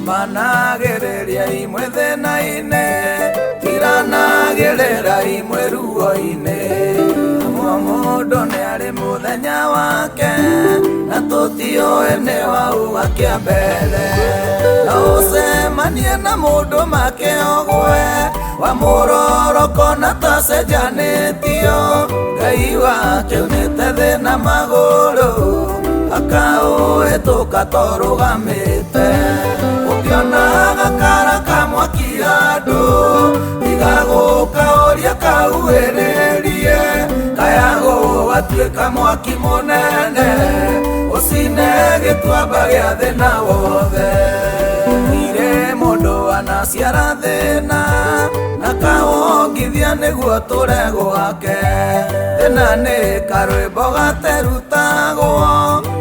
Managĩrĩria imwe thĩna-inĩ, tiranagĩrĩra imwe ruo-inĩ. Mũndũ nĩ arĩ mũthenya wake, na tũtiũĩ nĩ wauma kĩa mbere. No ũcemanie na mũndũ makĩogwe, wamũroroko na tacenjanĩtio. Ngai wake unĩte thĩna magũrũ, akaũhĩtũka torũgamĩte. Ũkĩona gakara ka mwaki handũ, tiga gũkaũria kauhĩrĩrie. Kaya gũgatuĩka mwaki mũnene, ũcine gĩtuamba gĩa thĩna wothe. Gũtirĩ mũndũ wanaciara thĩna, na kawongithia nĩguo tũre gwake. Thĩna nĩ karwĩmbo gaterutagwo,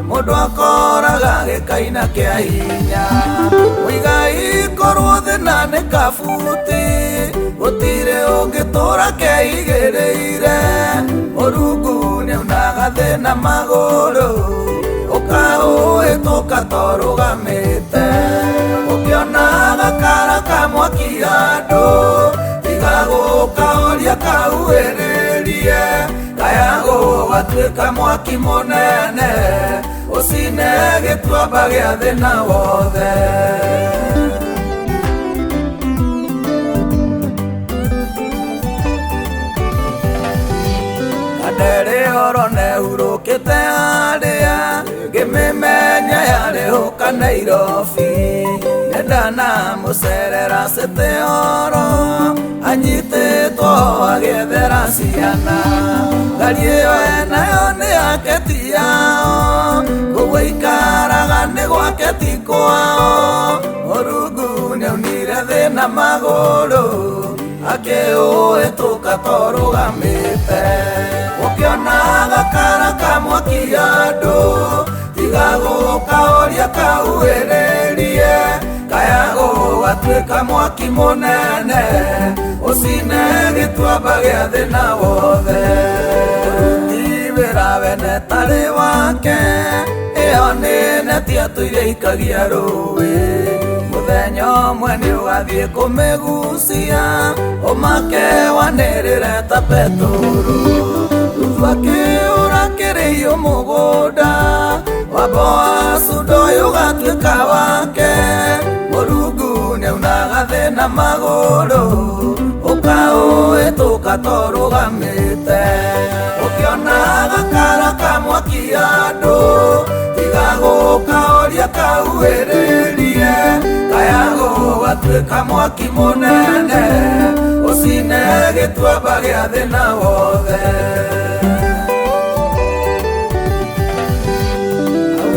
mũndũ akoraga gĩkaina kĩa hinya. Mũigai korwo thĩna nĩ kabuti, gũtirĩ ũngĩtũra keigĩrĩire. Mũrungu nĩonaga thĩna magũrũ, ũkaũhĩtũka torũgamĩte. Ũkĩona gakara ka mwaki handũ, tiga gũkaũria kauhĩrĩrie. Kaya gũgatuĩka mwaki mũnene, ũcine gĩtuamba gĩa thĩna wothe. Ndere oro nehurũkĩte harĩa, ngĩmĩmenya yarĩ hũka Nairobi. Nĩndanamũcerera City oro, anyitĩtwo agĩethera ciana. Ngari ĩyo enayo nĩ yake ti yao, kũguo ikaraga nĩ gwake ti kwao. Mũrungu nĩaunire thĩna magũrũ, akĩũhĩtũka torũgamĩte. Ũkĩona gakara ka mwaki handũ, tiga gũkaũria kauhĩrĩrie. Kaya gũgatuĩka mwaki mũnene, ũcine gĩtuamba gĩa thĩna wothe. Ũruti wĩra wene tarĩ wake, ĩyo nĩ neti atũire ikagia rũĩ. Mũthenya ũmwe nĩ ũgathiĩ kũmĩgucia, ũmake wanĩrĩre ta Petũrũ. Ruthu akĩũra kĩrĩio mũgũnda, wamba Boazu ndũĩ ũgatuĩka wake. Mũrungu nĩaunaga thĩna magũrũ, ũkaũhĩtũka torũgamĩte. Ũkĩona gakara ka mwaki handũ, tiga gũkaũria kauhĩrĩrie. Kaya gũgatuĩka mwaki mũnene, ũcine gĩtuamba gĩa thĩna wothe.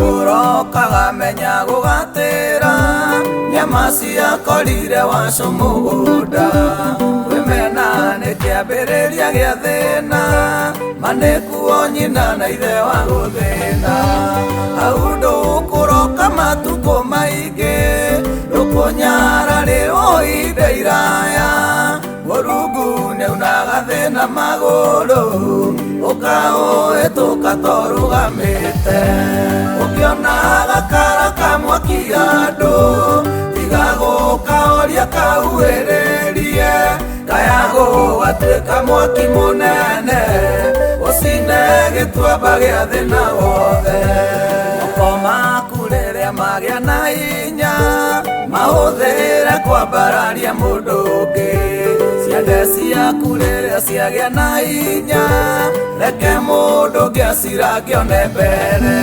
Ũrokaga menya gũgatĩra, nyama ciakorire wacu mũgũnda. Kwĩmena nĩ kĩambĩrĩria gĩa thĩna, manĩkuo nyina na ithe wa gũthĩna. Hau ndũkũroka matukũ maingĩ, ndũkũnyararĩrwo ihinda iraya. Mũrungu nĩaunaga thĩna magũrũ, ũkaũhĩtũka torũgamĩte. Ũkĩona gakara ka mwaki handũ, tiga gũkaũria kauhĩrĩrie. Kaya gũgatuĩka mwaki mũnene, ũcine gĩtuamba gĩa thĩna wothe. Moko maku rĩrĩa magĩa na hinya, mahũthĩre kwambararia mũndũ ũngĩ. Ciande ciaku rĩrĩa ciagĩa na hinya, reke mũndũ ũngĩ acirangĩone mbere.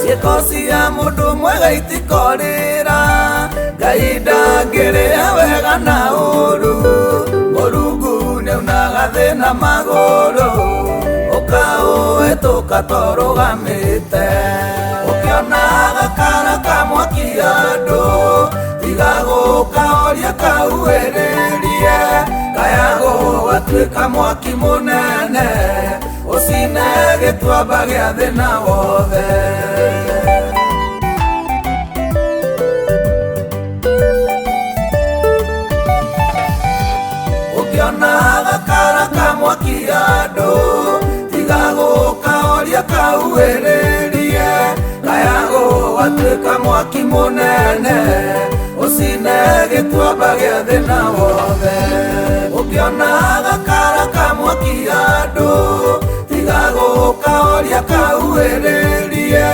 Ciĩko cia mũndũ mwega itikorĩra, Ngai ndangĩrĩha wega na ũũru. Mũrungu nĩaunaga thĩna magũrũ, ũkaũhĩtũka torũgamĩte. Ũkĩona gakara ka mwaki handũ, tiga gũkaũria kauhĩrĩrie. Kaya gũgatuĩka mwaki mũnene, ũcine gĩtuamba gĩa thĩna wothe. Ũkĩona gakara ka mwaki handũ, tiga gũkaũria kauhĩrĩrie. Kaya gũgatuĩka mwaki mũnene, ũcine gĩtuamba gĩa thĩna wothe. Ũkĩona gakara ka mwaki andũ, tiga gũkahoria kauhĩrĩrie,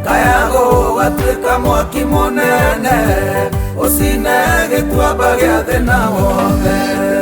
kaya gũgatuĩka mwaki mũnene, ũcine gĩtuamba gĩa thĩna wothe.